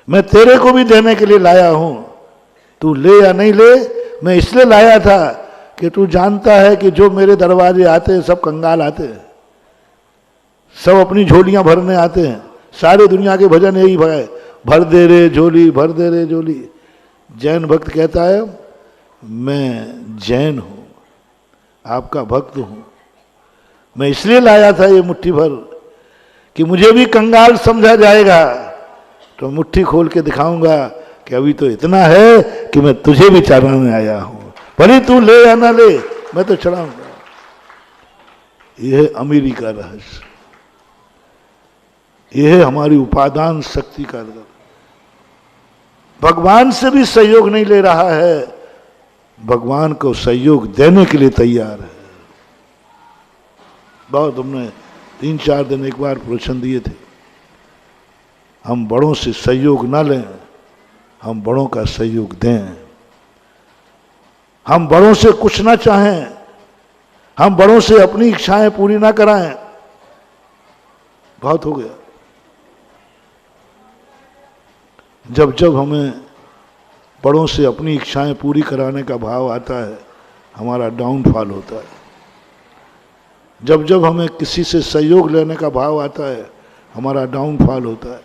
मैं तेरे को भी देने के लिए लाया हूं, तू ले या नहीं ले। मैं इसलिए लाया था कि तू जानता है कि जो मेरे दरवाजे आते हैं सब कंगाल आते हैं, सब अपनी झोलियां भरने आते हैं। सारे दुनिया के भजन यही है, भर दे रे झोली, भर दे रे झोली। जैन भक्त कहता है मैं जैन हूं, आपका भक्त हूं। मैं इसलिए लाया था ये मुट्ठी भर कि मुझे भी कंगाल समझा जाएगा, तो मुट्ठी खोल के दिखाऊंगा कि अभी तो इतना है कि मैं तुझे भी चढ़ाने आया हूं, भले तू ले या ना ले, मैं तो चढ़ाऊंगा। यह है अमीरी का रहस्य, यह है हमारी उपादान शक्ति का रहस्य। भगवान से भी सहयोग नहीं ले रहा है, भगवान को सहयोग देने के लिए तैयार है। बहुत हमने 3-4 दिन एक बार प्रवचन दिए थे, हम बड़ों से सहयोग ना लें, हम बड़ों का सहयोग दें। हम बड़ों से कुछ ना चाहें, हम बड़ों से अपनी इच्छाएं पूरी ना कराएं। बहुत हो गया। जब जब हमें बड़ों से अपनी इच्छाएं पूरी कराने का भाव आता है, हमारा डाउनफॉल होता है। जब जब हमें किसी से सहयोग लेने का भाव आता है, हमारा डाउनफॉल होता है,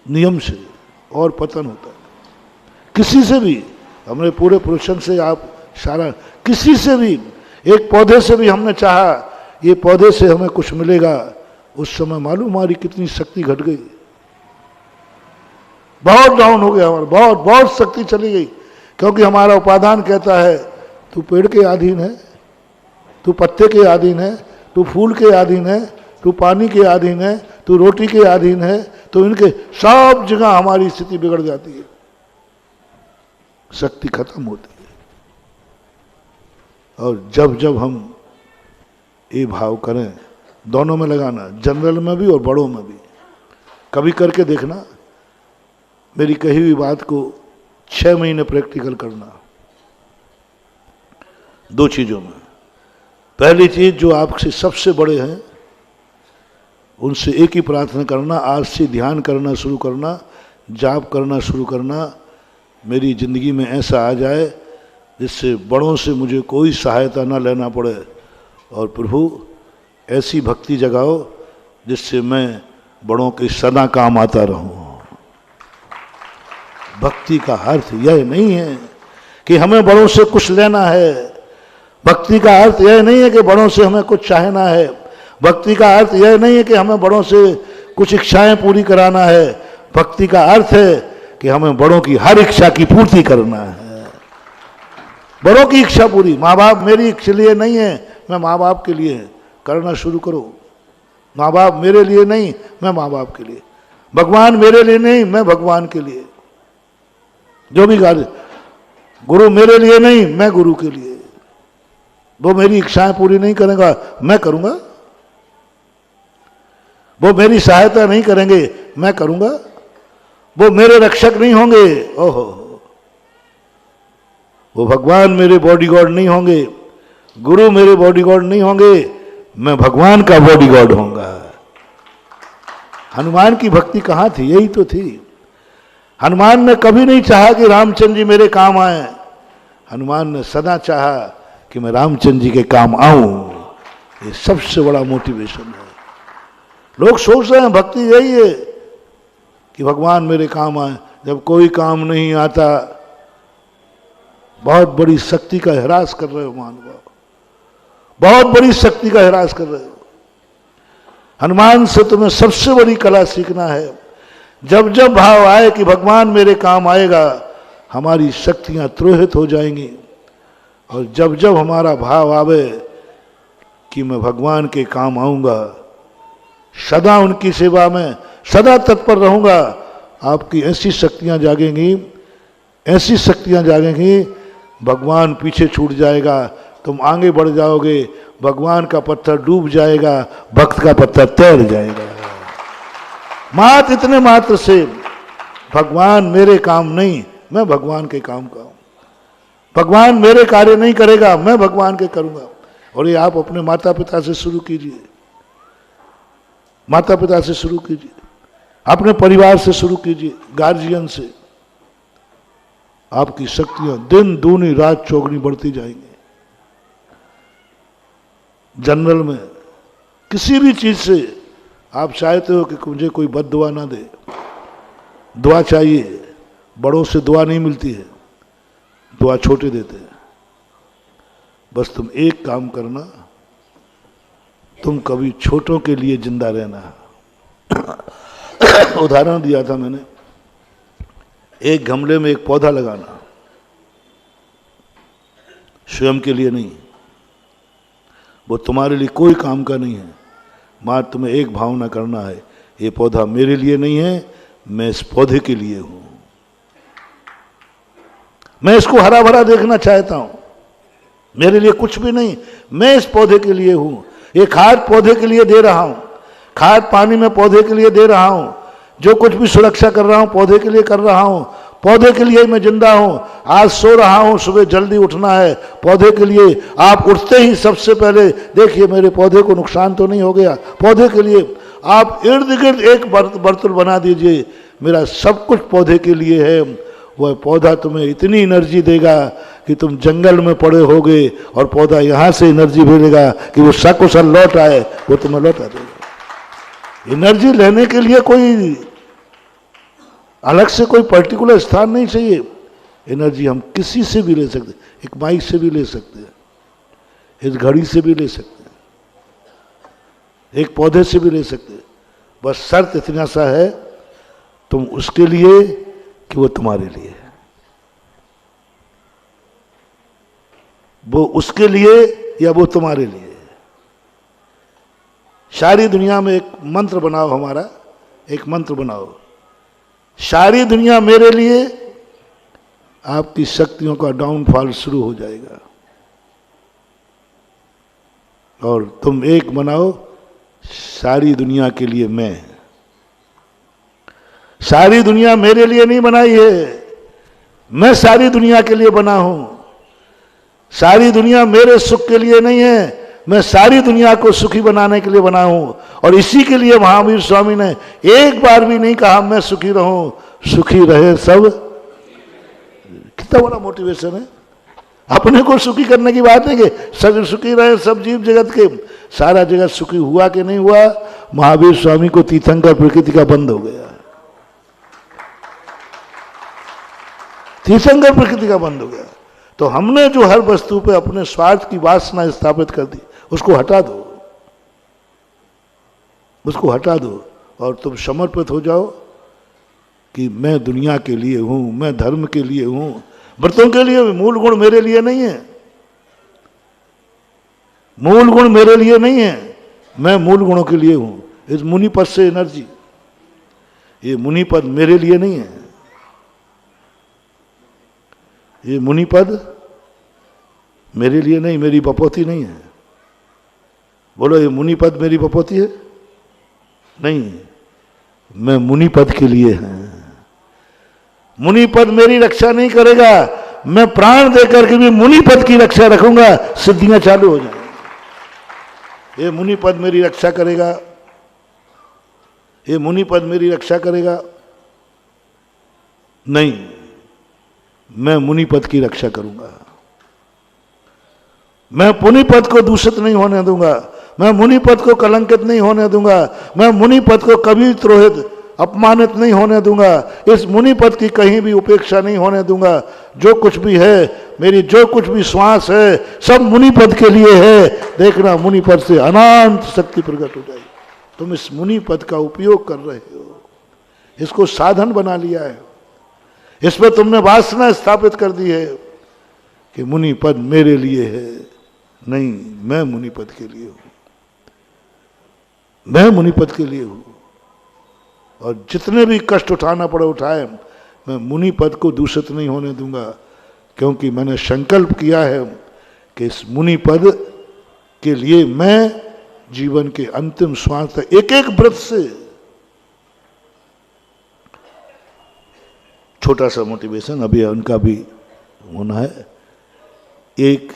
नियम से और पतन होता है। किसी से भी, हमने पूरे प्रवचन से आप सारा, किसी से भी, एक पौधे से भी हमने चाहा ये पौधे से हमें कुछ मिलेगा, उस समय मालूम हमारी कितनी शक्ति घट गई, बहुत डाउन हो गया हमारा, बहुत बहुत शक्ति चली गई। क्योंकि हमारा उपादान कहता है तू पेड़ के अधीन है, तू पत्ते के अधीन है, तू फूल के अधीन है, तू पानी के अधीन है, तू रोटी के अधीन है। तो इनके सब जगह हमारी स्थिति बिगड़ जाती है, शक्ति खत्म होती है। और जब जब हम ये भाव करें, दोनों में लगाना, जनरल में भी और बड़ों में भी, कभी करके देखना। मेरी कही हुई बात को 6 महीने प्रैक्टिकल करना 2 चीजों में। पहली चीज, जो आपसे सबसे बड़े हैं उनसे एक ही प्रार्थना करना, आज से ध्यान करना शुरू करना, जाप करना शुरू करना। मेरी जिंदगी में ऐसा आ जाए जिससे बड़ों से मुझे कोई सहायता ना लेना पड़े, और प्रभु ऐसी भक्ति जगाओ जिससे मैं बड़ों के सदा काम आता रहूं। भक्ति का अर्थ यह नहीं है कि हमें बड़ों से कुछ लेना है, भक्ति का अर्थ यह नहीं है कि बड़ों से हमें कुछ चाहना है, भक्ति का अर्थ यह नहीं है कि हमें बड़ों से कुछ इच्छाएं पूरी कराना है। भक्ति का अर्थ है कि हमें बड़ों की हर इच्छा की पूर्ति करना है। बड़ों की इच्छा पूरी, माँ बाप मेरी इच्छा लिए नहीं है, मैं माँ बाप के लिए करना शुरू करो। माँ बाप मेरे लिए नहीं, मैं माँ बाप के लिए। भगवान मेरे लिए नहीं, मैं भगवान के लिए। जो भी कार्य, गुरु मेरे लिए नहीं, मैं गुरु के लिए। वो मेरी इच्छाएं पूरी नहीं करेगा, मैं करूंगा। वो मेरी सहायता नहीं करेंगे, मैं करूंगा। वो मेरे रक्षक नहीं होंगे, ओहो, वो भगवान मेरे बॉडीगार्ड नहीं होंगे, गुरु मेरे बॉडीगार्ड नहीं होंगे, मैं भगवान का बॉडीगार्ड होऊंगा। हनुमान की भक्ति कहां थी? यही तो थी। हनुमान ने कभी नहीं चाहा कि रामचंद्र जी मेरे काम आए, हनुमान ने सदा चाहा कि मैं रामचंद्र जी के काम आऊं। ये सबसे बड़ा मोटिवेशन है। लोग सोच रहे हैं भक्ति यही है कि भगवान मेरे काम आए। जब कोई काम नहीं आता, बहुत बड़ी शक्ति का ह्रास कर रहे हो महानुभाव, बहुत बड़ी शक्ति का ह्रास कर रहे हो। हनुमान से तुम्हें सबसे बड़ी कला सीखना है। जब जब भाव आए कि भगवान मेरे काम आएगा, हमारी शक्तियां त्रोहित हो जाएंगी। और जब जब हमारा भाव आवे कि मैं भगवान के काम आऊंगा, सदा उनकी सेवा में सदा तत्पर रहूंगा, आपकी ऐसी शक्तियां जागेंगी, ऐसी शक्तियां जागेंगी, भगवान पीछे छूट जाएगा, तुम आगे बढ़ जाओगे, भगवान का पत्थर डूब जाएगा, भक्त का पत्थर तैर जाएगा। मात्र इतने मात्र से भगवान मेरे काम नहीं, मैं भगवान के काम का हूं। भगवान मेरे कार्य नहीं करेगा, मैं भगवान के करूंगा। और ये आप अपने माता पिता से शुरू कीजिए, माता पिता से शुरू कीजिए। अपने परिवार से शुरू कीजिए, गार्जियन से। आपकी शक्तियां दिन दूनी रात चौगुनी बढ़ती जाएंगी। जनरल में किसी भी चीज से आप चाहते हो कि मुझे कोई बद दुआ ना दे, दुआ चाहिए। बड़ों से दुआ नहीं मिलती है, दुआ छोटे देते हैं। बस तुम एक काम करना, तुम कभी छोटों के लिए जिंदा रहना। उदाहरण दिया था मैंने, एक गमले में एक पौधा लगाना, स्वयं के लिए नहीं, वो तुम्हारे लिए कोई काम का नहीं है। मात्र तुम्हें एक भावना करना है, ये पौधा मेरे लिए नहीं है, मैं इस पौधे के लिए हूं। मैं इसको हरा भरा देखना चाहता हूं, मेरे लिए कुछ भी नहीं, मैं इस पौधे के लिए हूं। ये खाद पौधे के लिए दे रहा हूं, खाद पानी में पौधे के लिए दे रहा हूं, जो कुछ भी सुरक्षा कर रहा हूं पौधे के लिए कर रहा हूं, पौधे के लिए मैं जिंदा हूं। आज सो रहा हूं, सुबह जल्दी उठना है पौधे के लिए। आप उठते ही सबसे पहले देखिए मेरे पौधे को नुकसान तो नहीं हो गया, पौधे के लिए आप इर्द गिर्द एक बर्तन बना दीजिए, मेरा सब कुछ पौधे के लिए है। वह पौधा तुम्हें इतनी एनर्जी देगा कि तुम जंगल में पड़े होगे और पौधा यहां से एनर्जी भेजेगा कि वो सकुशल लौट आए, वो तुम्हें लौटा देगा। एनर्जी लेने के लिए कोई अलग से कोई पर्टिकुलर स्थान नहीं चाहिए। एनर्जी हम किसी से भी ले सकते, एक माइक से भी ले सकते हैं, इस घड़ी से भी ले सकते हैं, एक पौधे से भी ले सकते हैं। बस शर्त इतना सा है, तुम उसके लिए कि वो तुम्हारे लिए है, वो उसके लिए या वो तुम्हारे लिए है। सारी दुनिया में एक मंत्र बनाओ, हमारा एक मंत्र बनाओ, सारी दुनिया मेरे लिए, आपकी शक्तियों का डाउनफॉल शुरू हो जाएगा। और तुम एक बनाओ, सारी दुनिया के लिए मैं। सारी दुनिया मेरे लिए नहीं बनाई है, मैं सारी दुनिया के लिए बना हूं। सारी दुनिया मेरे सुख के लिए नहीं है, मैं सारी दुनिया को सुखी बनाने के लिए बना हूं। और इसी के लिए महावीर स्वामी ने एक बार भी नहीं कहा मैं सुखी रहूं, सुखी रहे सब। कितना बड़ा मोटिवेशन है। अपने को सुखी करने की बात नहीं कि सब सुखी रहे सब जीव जगत के। सारा जगत सुखी हुआ कि नहीं हुआ, महावीर स्वामी को तीर्थंकर प्रकृति का बंद हो गया, तीर्थंकर प्रकृति का बंद हो गया। तो हमने जो हर वस्तु पे अपने स्वार्थ की वासना स्थापित कर दी, उसको हटा दो, उसको हटा दो और तुम समर्पित हो जाओ कि मैं दुनिया के लिए हूं, मैं धर्म के लिए हूं। व्रतों के लिए मूल गुण मेरे लिए नहीं है, मूल गुण मेरे लिए नहीं है, मैं मूल गुणों के लिए हूं। इस मुनि पद से एनर्जी, ये मुनि पद मेरे लिए नहीं है, ये मुनि पद मेरे लिए नहीं, मेरी बपौती नहीं है। बोलो ये मुनि पद मेरी बपौती है? नहीं, मैं मुनि पद के लिए है। मुनि पद मेरी रक्षा नहीं करेगा, मैं प्राण देकर के भी मुनि पद की रक्षा रखूंगा, सिद्धियां चालू हो जाएंगी। ये मुनि पद मेरी रक्षा करेगा, ये मुनि पद मेरी रक्षा करेगा नहीं, मैं मुनि पद की रक्षा करूंगा। मैं मुनि पद को दूषित नहीं होने दूंगा, मैं मुनि पद को कलंकित नहीं होने दूंगा, मैं मुनि पद को कभी द्रोहित अपमानित नहीं होने दूंगा, इस मुनि पद की कहीं भी उपेक्षा नहीं होने दूंगा। जो कुछ भी है, मेरी जो कुछ भी श्वास है, सब मुनि पद के लिए है। देखना मुनि पद से अनंत शक्ति प्रकट हो जाएगी। तुम इस मुनि पद का उपयोग कर रहे हो, इसको साधन बना लिया है, इसमें तुमने वासना स्थापित कर दी है कि मुनि पद मेरे लिए है। नहीं, मैं मुनि पद के लिए हूं, मैं मुनि पद के लिए हूं। और जितने भी कष्ट उठाना पड़े उठाए, मैं मुनि पद को दूषित नहीं होने दूंगा, क्योंकि मैंने संकल्प किया है कि इस मुनि पद के लिए मैं जीवन के अंतिम श्वास तक एक एक व्रत से, छोटा सा मोटिवेशन अभी उनका भी होना है। एक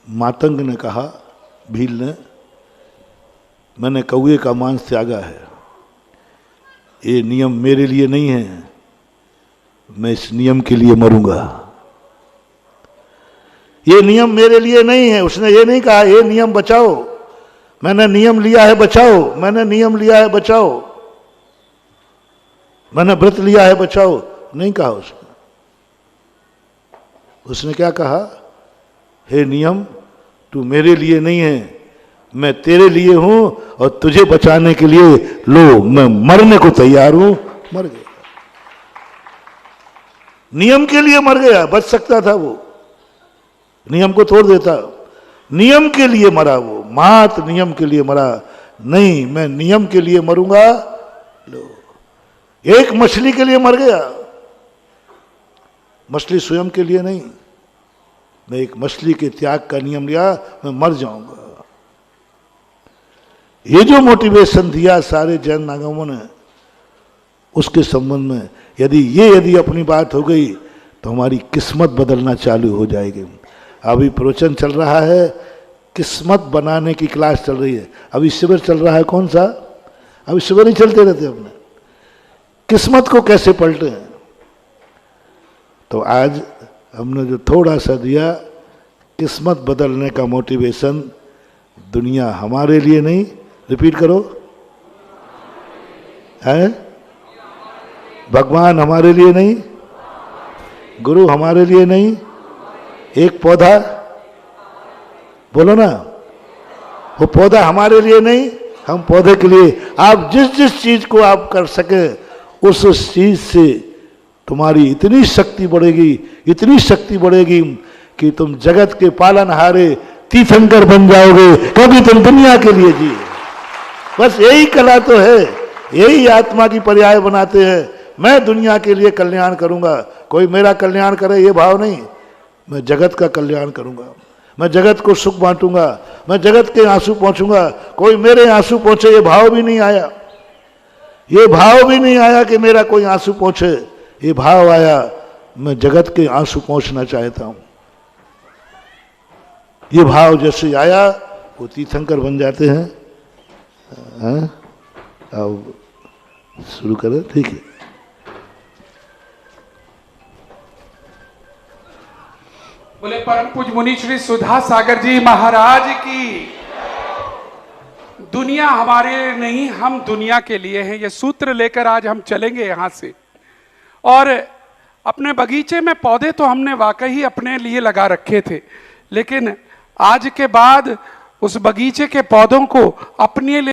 मातंग ने कहा, भील ने, मैंने कौए का मांस त्यागा है, ये नियम मेरे लिए नहीं है, मैं इस नियम के लिए मरूंगा। ये नियम मेरे लिए नहीं है। उसने ये नहीं कहा ये नियम बचाओ, मैंने नियम लिया है बचाओ, मैंने नियम लिया है बचाओ, मैंने व्रत लिया है बचाओ, नहीं कहा उसने। उसने क्या कहा, हे नियम तू मेरे लिए नहीं है, मैं तेरे लिए हूं और तुझे बचाने के लिए लो मैं मरने को तैयार हूं। मर गया, नियम के लिए मर गया। बच सकता था वो, नियम को तोड़ देता, नियम के लिए मरा वो, मात नियम के लिए मरा। नहीं, मैं नियम के लिए मरूंगा। लो, एक मछली के लिए मर गया, मछली स्वयं के लिए नहीं। मैं एक मछली के त्याग का नियम लिया, मैं मर जाऊंगा। ये जो मोटिवेशन दिया सारे जैन नागमों ने, उसके संबंध में यदि अपनी बात हो गई तो हमारी किस्मत बदलना चालू हो जाएगी। अभी प्रवचन चल रहा है, किस्मत बनाने की क्लास चल रही है। अभी शिविर चल रहा है, कौन सा? अभी शिविर ही चलते रहते अपने, किस्मत को कैसे पलटे। तो आज हमने जो थोड़ा सा दिया, किस्मत बदलने का मोटिवेशन, दुनिया हमारे लिए नहीं, रिपीट करो, है भगवान हमारे लिए नहीं, गुरु हमारे लिए नहीं, एक पौधा, बोलो ना, वो पौधा हमारे लिए नहीं, हम पौधे के लिए। आप जिस जिस चीज को आप कर सके उस चीज से तुम्हारी इतनी शक्ति बढ़ेगी, इतनी शक्ति बढ़ेगी कि तुम जगत के पालनहारे तीर्थंकर बन जाओगे, क्योंकि तुम दुनिया के लिए जिए। बस यही कला तो है, यही आत्मा की पर्याय बनाते हैं। मैं दुनिया के लिए कल्याण करूंगा, कोई मेरा कल्याण करे ये भाव नहीं, मैं जगत का कल्याण करूंगा, मैं जगत को सुख बांटूंगा, मैं जगत के आंसू पहुंचूंगा। कोई मेरे आंसू पहुंचे ये भाव भी नहीं आया, ये भाव भी नहीं आया कि मेरा कोई आंसू पहुंचे। ये भाव आया मैं जगत के आंसू पहुंचना चाहता हूं। ये भाव जैसे आया वो तीर्थंकर बन जाते हैं। अब शुरू करें, ठीक है। बोले परम पूज्य मुनि श्री सुधा सागर जी महाराज की। दुनिया हमारे लिए नहीं, हम दुनिया के लिए हैं। ये सूत्र लेकर आज हम चलेंगे यहां से। और अपने बगीचे में पौधे तो हमने वाकई अपने लिए लगा रखे थे, लेकिन आज के बाद उस बगीचे के पौधों को अपने लिए